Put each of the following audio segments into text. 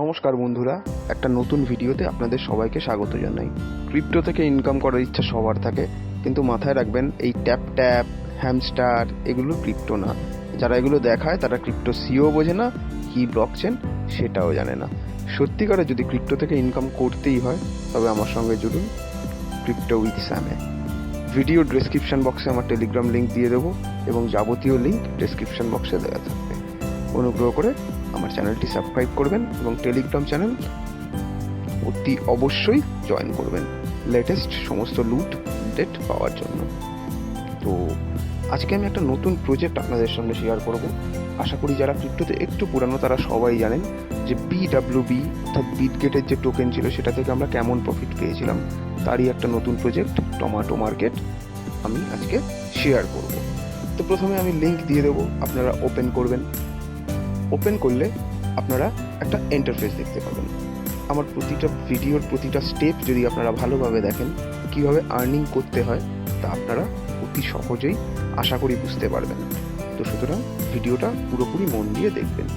নমস্কার বন্ধুরা, একটা নতুন ভিডিওতে আপনাদের সবাইকে স্বাগত জানাই। ক্রিপ্টো থেকে ইনকাম করার ইচ্ছা সবার থাকে, কিন্তু মাথায় রাখবেন এই ট্যাপ ট্যাপ, হ্যামস্টার এগুলো ক্রিপ্টো না। যারা এগুলো দেখায় তারা ক্রিপ্টো সিও বোঝে না, কি ব্লকচেন সেটাও জানে না। সত্যিকারে যদি ক্রিপ্টো থেকে ইনকাম করতেই হয় তবে আমার সঙ্গে জুড়ুন ক্রিপ্টো উইথ স্যামে। ভিডিও ডেসক্রিপশন বক্সে আমার টেলিগ্রাম লিঙ্ক দিয়ে দেবো এবং যাবতীয় লিঙ্ক ডেসক্রিপশন বক্সে দেওয়া থাকবে। অনুগ্রহ করে আমার চ্যানেলটি সাবস্ক্রাইব করবেন এবং টেলিগ্রাম চ্যানেল অতি অবশ্যই জয়েন করবেন লেটেস্ট সমস্ত লুট আপডেট পাওয়ার জন্য। তো আজকে আমি একটা নতুন প্রজেক্ট আপনাদের সঙ্গে শেয়ার করব। আশা করি যারা ক্রিপ্টোতে একটু পুরানো তারা সবাই জানেন যে BWB অর্থাৎ বিটগেটের যে টোকেন ছিল সেটা থেকে আমরা কেমন প্রফিট পেয়েছিলাম, তারই একটা নতুন প্রজেক্ট টমাটো মার্কেট আমি আজকে শেয়ার করব। তো প্রথমে আমি লিঙ্ক দিয়ে দেবো, আপনারা ওপেন করবেন। ওপেন করলে আপনারা একটা ইন্টারফেস দেখতে পাবেন। আমার প্রতিটা ভিডিওর প্রতিটা স্টেপ যদি আপনারা ভালোভাবে দেখেন কিভাবে আর্নিং করতে হয়, তা আপনারা অতি সহজেই আশা করি বুঝতে পারবেন। তো সুতরাং ভিডিওটা পুরোপুরি মন দিয়ে দেখবেন।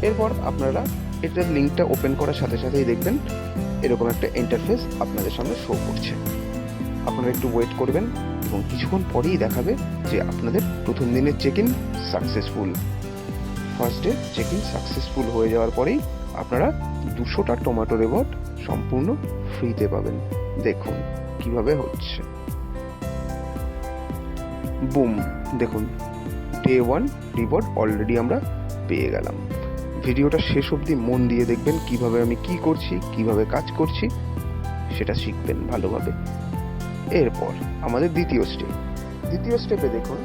এরপর আপনারা এটার লিঙ্কটা ওপেন করার সাথে সাথেই দেখবেন এরকম একটা ইন্টারফেস আপনাদের সামনে শো করছে। আপনারা একটু ওয়েট করবেন এবং কিছুক্ষণ পরেই দেখাবে যে আপনাদের প্রথম দিনের check in successful. First day check in successful হয়ে যাওয়ার পরেই আপনারা 200টা টমেটো রিওয়ার্ড সম্পূর্ণ ফ্রিতে পাবেন। দেখুন কিভাবে হচ্ছে। বুম, দেখুন ডে 1 রিওয়ার্ড অলরেডি আমরা পেয়ে গেলাম। ভিডিওটা শেষ অবধি মন দিয়ে দেখবেন কিভাবে আমি কি করছি, কিভাবে কাজ করছি সেটা শিখবেন ভালোভাবে। এরপর আমাদের দ্বিতীয় স্টেপে দেখুন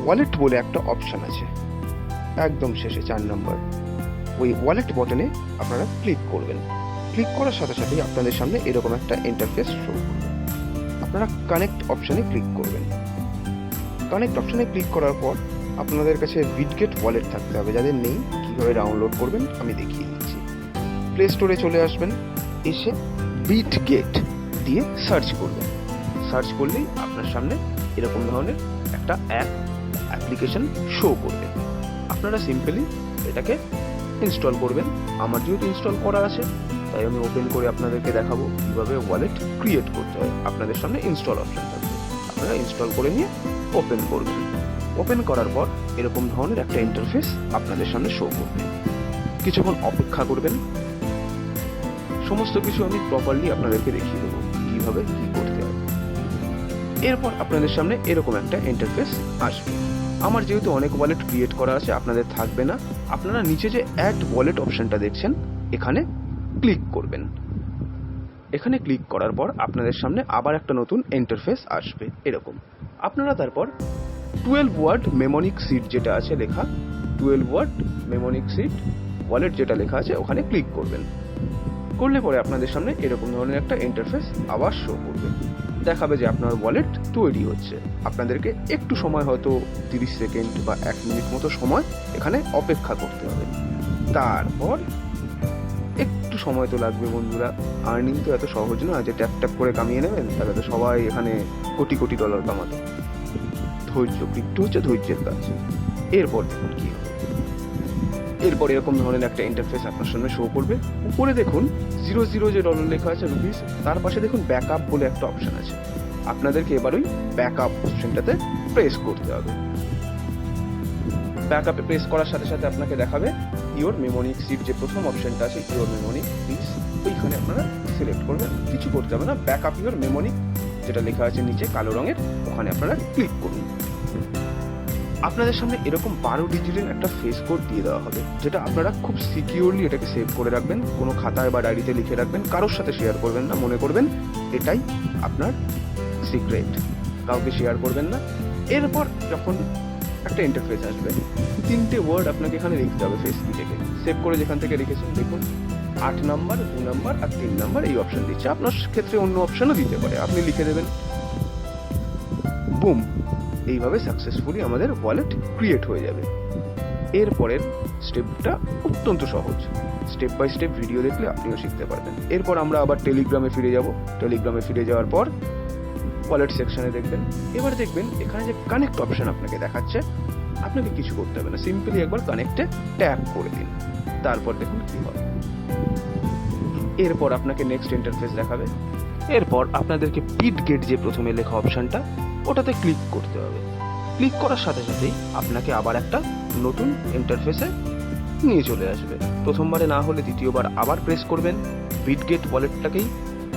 ওয়ালেট বলে একটা অপশন আছে একদম শেষে 4 নম্বর। ওই ওয়ালেট বটনে আপনারা ক্লিক করবেন। ক্লিক করার সাথে সাথেই আপনাদের সামনে এরকম একটা ইন্টারফেস শো করবে। আপনারা কানেক্ট অপশনে ক্লিক করবেন। কানেক্ট অপশনে ক্লিক করার পর আপনাদের কাছে বিটগেট ওয়ালেট থাকতে হবে। যাদের নেই কীভাবে ডাউনলোড করবেন আমি দেখিয়ে দিচ্ছি। প্লে স্টোরে চলে আসবেন, এসে বিটগেট দিয়ে সার্চ করবেন। সার্চ করলেই আপনার সামনে এরকম ধরনের একটা অ্যাপ্লিকেশন শো করবে। আপনারা সিম্পলি এটাকে ইনস্টল করবেন। আমার যেহেতু ইনস্টল করা আছে তাই আমি ওপেন করে আপনাদেরকে দেখাবো কীভাবে ওয়ালেট ক্রিয়েট করতে হয়। আপনাদের সামনে ইনস্টল অপশন থাকবে, আপনারা ইনস্টল করে নিয়ে ওপেন করবেন। ওপেন করার পর এরকম ধরনের একটা ইন্টারফেস আপনাদের সামনে শো করবে। কিছুক্ষণ অপেক্ষা করবেন। সমস্ত কিছু আমি প্রপারলি আপনাদেরকে দেখিয়ে দেবো কীভাবে কী করতে হয়। এরপর আপনাদের সামনে এরকম একটা ইন্টারফেস আসবে। আমার যেহেতু অনেক ওয়ালেট ক্রিয়েট করা আছে আপনাদের থাকবে না। আপনারা নিচে যে অ্যাড ওয়ালেট অপশনটা দেখছেন এখানে ক্লিক করবেন। এখানে ক্লিক করার পর আপনাদের সামনে আবার একটা নতুন ইন্টারফেস আসবে এরকম। আপনারা তারপর 12 ওয়ার্ড মেমোনিক সিট যেটা আছে লেখা, 12 ওয়ার্ড মেমোনিক সিট ওয়ালেট যেটা লেখা আছে ওখানে ক্লিক করবেন। করলে পরে আপনাদের সামনে এরকম ধরনের একটা ইন্টারফেস আবার শো করবে। দেখাবে যে আপনার ওয়ালেট তৈরি হচ্ছে। আপনাদেরকে একটু সময়, হয়তো 30 সেকেন্ড বা 1 মিনিট মতো সময় এখানে অপেক্ষা করতে হবে। তারপর একটু সময় তো লাগবে বন্ধুরা, আর্নিং তো এত সহজ না যে ট্যাপ ট্যাপ করে কামিয়ে নেবেন। তাহলে তো সবাই এখানে কোটি কোটি ডলার কামাতো। ধৈর্য, ক্রিপ্টো হচ্ছে ধৈর্যের কাজ। এরপর দেখুন কি হবে। এরপর এরকম ধরনের একটা ইন্টারফেস আপনার সামনে শো করবে। উপরে দেখুন 00 যে ডলার লেখা আছে রুপিস, তার পাশে দেখুন ব্যাকআপ বলে একটা অপশন আছে। আপনাদেরকে এবার ওই ব্যাকআপ অপশনটাতে প্রেস করতে হবে। ব্যাকআপে প্রেস করার সাথে সাথে আপনাকে দেখাবে ইওর মেমোনিক সিট যে প্রথম অপশনটা আছে ইওর মেমোনিক প্লিজ, ওইখানে আপনারা সিলেক্ট করবেন। কিছু করতে হবে না, ব্যাকআপ ইওর মেমোনিক যেটা লেখা আছে নিচে কালো রঙের ওখানে আপনারা ক্লিক করুন। আপনাদের সামনে এরকম 12 ডিজিটের একটা ফেস কোড দিয়ে দেওয়া হবে, যেটা আপনারা খুব সিকিউরলি এটাকে সেভ করে রাখবেন। কোনো খাতায় বা ডায়েরিতে লিখে রাখবেন, কারোর সাথে শেয়ার করবেন না। মনে করবেন এটাই আপনার সিক্রেট, কাউকে শেয়ার করবেন না। এরপর যখন একটা ইন্টারফেস আসবে 3টে ওয়ার্ড আপনাকে এখানে লিখতে হবে ফেস কি থেকে সেভ করে যেখান থেকে লিখেছেন। দেখুন 8 নাম্বার, 2 নাম্বার আর 3 নাম্বার এই অপশন দিচ্ছে। আপনার ক্ষেত্রে অন্য অপশনও দিতে পারে, আপনি লিখে দেবেন। বুম, এইভাবে সাকসেসফুলি আমাদের ওয়ালেট ক্রিয়েট হয়ে যাবে। এরপরের স্টেপটা অত্যন্ত সহজ, স্টেপ বাই স্টেপ ভিডিও দেখলে আপনিও শিখতে পারবেন। এরপর আমরা আবার টেলিগ্রামে ফিরে যাব। টেলিগ্রামে ফিরে যাওয়ার পর ওয়ালেট সেকশনে দেখবেন। এবার দেখবেন এখানে যে কানেক্ট অপশন আপনাকে দেখাচ্ছে, আপনাকে কিছু করতে হবে না, সিম্পলি একবার কানেক্টে ট্যাপ করে দিন। তারপর দেখুন কি হয়। এরপর আপনাকে নেক্সট ইন্টারফেস দেখাবে। এরপর আপনাদেরকে বিটগেট যে প্রথমে লেখা অপশনটা, ওটাতে ক্লিক করতে হবে। ক্লিক করার সাথে সাথেই আপনাকে আবার একটা নতুন ইন্টারফেসে নিয়ে চলে আসবে। প্রথমবারে না হলে দ্বিতীয়বার আবার প্রেস করবেন, বিটগেট ওয়ালেটটাকেই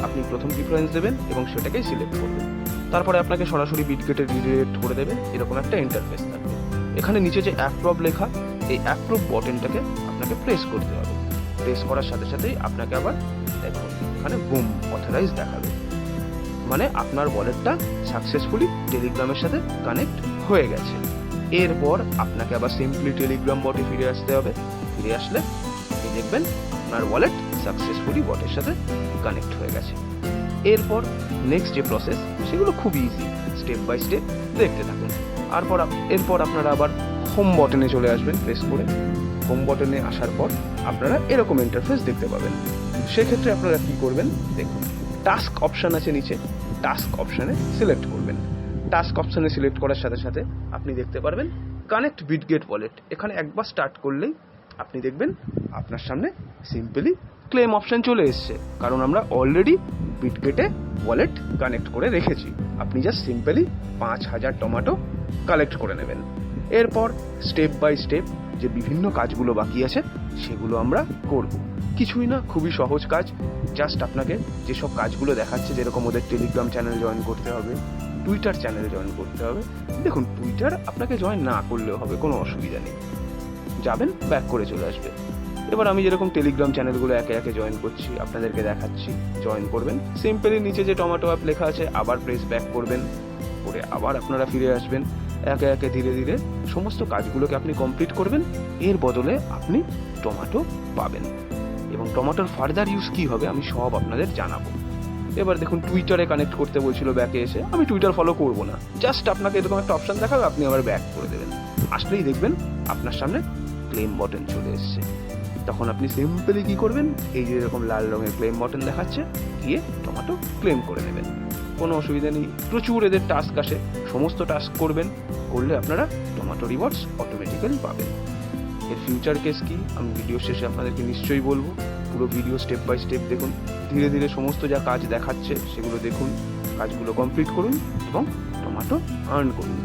আপনি প্রথম প্রিফারেন্স দেবেন এবং সেটাকেই সিলেক্ট করবেন। তারপরে আপনাকে সরাসরি বিটগেটে রিডিরেক্ট করে দেবে, এরকম একটা ইন্টারফেস থাকবে। এখানে নিচে যে অ্যাপ্রুভ লেখা, এই অ্যাপ্রুভ বাটনটাকে আপনাকে প্রেস করতে হবে। প্রেস করার সাথে সাথেই আপনাকে আবার দেখুন এখানে বুম অথরাইজ দেখাবে, মানে আপনার ওয়ালেটটা সাকসেসফুলি টেলিগ্রামের সাথে কানেক্ট হয়ে গেছে। এরপর আপনাকে আবার সিম্পলি টেলিগ্রাম বটে ফিরে আসতে হবে। ফিরে আসলে আপনি দেখবেন আপনার ওয়ালেট সাকসেসফুলি বটের সাথে কানেক্ট হয়ে গেছে। এরপর নেক্সট যে প্রসেস, সেগুলো খুব ইজি, স্টেপ বাই স্টেপ দেখতে থাকুন। এরপর আপনারা আবার হোম বটনে চলে আসবেন। প্রেস করে হোম বটনে আসার পর আপনারা এরকম ইন্টারফেস দেখতে পাবেন। সেক্ষেত্রে আপনারা কি করবেন, দেখুন টাস্ক অপশন আছে নিচে, টাস্ক অপশনে সিলেক্ট করবেন। টাস্ক অপশনে সিলেক্ট করার সাথে সাথে আপনি দেখতে পারবেন কানেক্ট বিটগেট ওয়ালেট। এখানে একবার স্টার্ট করলেই আপনি দেখবেন আপনার সামনে সিম্পলি ক্লেম অপশন চলে এসছে, কারণ আমরা অলরেডি বিটগেটে ওয়ালেট কানেক্ট করে রেখেছি। আপনি জাস্ট সিম্পলি 5000 টমেটো কালেক্ট করে নেবেন। এরপর স্টেপ বাই স্টেপ যে বিভিন্ন কাজগুলো বাকি আছে সেগুলো আমরা করব। কিছুই না, খুবই সহজ কাজ। জাস্ট আপনাকে যেসব কাজগুলো দেখাচ্ছে, যেরকম ওদের টেলিগ্রাম চ্যানেল জয়েন করতে হবে, টুইটার চ্যানেলে জয়েন করতে হবে। দেখুন টুইটার আপনাকে জয়েন না করলেও হবে, কোনো অসুবিধা নেই। যাবেন, ব্যাক করে চলে আসবে। এবার আমি যেরকম টেলিগ্রাম চ্যানেলগুলো একে একে জয়েন করছি, আপনাদেরকে দেখাচ্ছি। জয়েন করবেন, সিম্পলি নিচে যে টমেটো অ্যাপ লেখা আছে আবার প্রেস ব্যাক করবেন, করে আবার আপনারা ফিরে আসবেন। একে একে ধীরে ধীরে সমস্ত কাজগুলোকে আপনি কমপ্লিট করবেন। এর বদলে আপনি টমেটো পাবেন, এবং টমেটোর ফার্দার ইউজ কী হবে আমি সব আপনাদের জানাবো। এবার দেখুন টুইটারে কানেক্ট করতে বলছিল ব্যাকে এসে, আমি টুইটার ফলো করবো না, জাস্ট আপনাকে এরকম একটা অপশন দেখাবে, আপনি আবার ব্যাক করে দেবেন। আসলেই দেখবেন আপনার সামনে ক্লেম বাটন চলে এসছে। তখন আপনি সিম্পলি কি করবেন, এই যে এরকম লাল রঙের ক্লেম বাটন দেখাচ্ছে, গিয়ে টমেটো ক্লেম করে নেবেন। কোনো অসুবিধা নেই, প্রচুর এদের টাস্ক আসে, সমস্ত টাস্ক করবেন, করলে আপনারা টমেটো রিওয়ার্ডস অটোমেটিক্যালি পাবেন। এর ফিউচার কেস কি আমি ভিডিও শেষে আপনাদেরকে নিশ্চয়ই বলবো। পুরো ভিডিও স্টেপ বাই স্টেপ দেখুন, ধীরে ধীরে সমস্ত যা কাজ দেখাচ্ছে সেগুলো দেখুন, কাজগুলো কমপ্লিট করুন এবং টমেটো আর্ন করুন।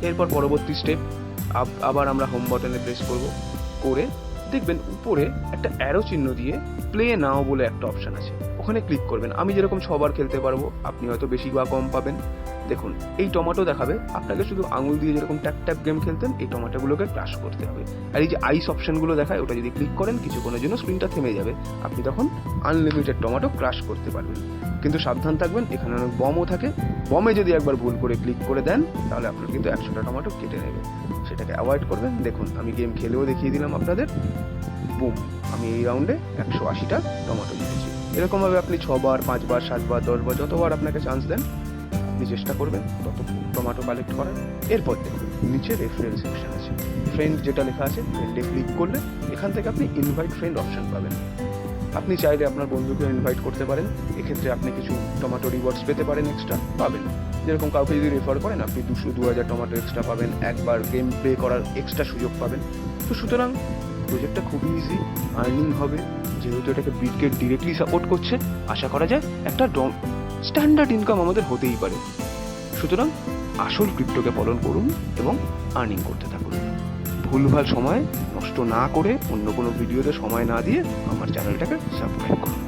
এরপর পরবর্তী স্টেপ, আবার আমরা হোম বাটনে প্রেস করব, করে দেখবেন উপরে একটা অ্যারো চিহ্ন দিয়ে প্লে নাও বলে একটা অপশন আছে, ওখানে ক্লিক করবেন। আমি যেরকম 6 বার খেলতে পারবো, আপনি হয়তো বেশি বা কম পাবেন। দেখুন এই টমেটো দেখাবে, আপনাকে শুধু আঙুল দিয়ে যেরকম ট্যাপ ট্যাপ গেম খেলতেন, এই টমেটোগুলোকে ক্রাশ করতে হবে। আর এই যে আইস অপশনগুলো দেখায়, ওটা যদি ক্লিক করেন কিছুক্ষণের জন্য স্ক্রিনটা থেমে যাবে, আপনি তখন আনলিমিটেড টমেটো ক্রাশ করতে পারবেন। কিন্তু সাবধান থাকবেন, এখানে অনেক বমও থাকে, বমে যদি একবার ভুল করে ক্লিক করে দেন তাহলে আপনার কিন্তু 100টা টমেটো কেটে নেবে, সেটাকে অ্যাভয়েড করবেন। দেখুন আমি গেম খেলেও দেখিয়ে দিলাম আপনাদের, বুম, আমি এই রাউন্ডে 180টা টমেটো জিতেছি। এরকমভাবে আপনি 6 বার, 5 বার, 7 বার, 10 বার, যতবার আপনাকে চান্স দেন আপনি চেষ্টা করবেন তত টমেটো কালেক্ট করার। এরপর দেখুন নিচে রেফারেল সেকশন আছে, ফ্রেন্ড যেটা লেখা আছে, ফ্রেন্ডে ক্লিক করলে এখান থেকে আপনি ইনভাইট ফ্রেন্ড অপশন পাবেন। আপনি চাইলে আপনার বন্ধুকে ইনভাইট করতে পারেন, এক্ষেত্রে আপনি কিছু টমেটো রিওয়ার্ডস পেতে পারেন, এক্সট্রা পাবেন। যেরকম কাউকে যদি রেফার করেন আপনি 200-2000 টমেটো এক্সট্রা পাবেন, একবার গেম প্লে করার এক্সট্রা সুযোগ পাবেন। তো সুতরাং প্রজেক্টটা খুবই ইজি, আর্নিং হবে, যেহেতু এটাকে বিটগেট ডিরেক্টলি সাপোর্ট করছে, আশা করা যায় একটা স্ট্যান্ডার্ড ইনকাম আমাদের হতেই পারে। সুতরাং আসল ক্রিপ্টোকে পালন করুন এবং আর্নিং করতে থাকুন। ভুলভাল সময় নষ্ট না করে, অন্য কোনো ভিডিওতে সময় না দিয়ে আমার চ্যানেলটাকে সাবস্ক্রাইব করুন।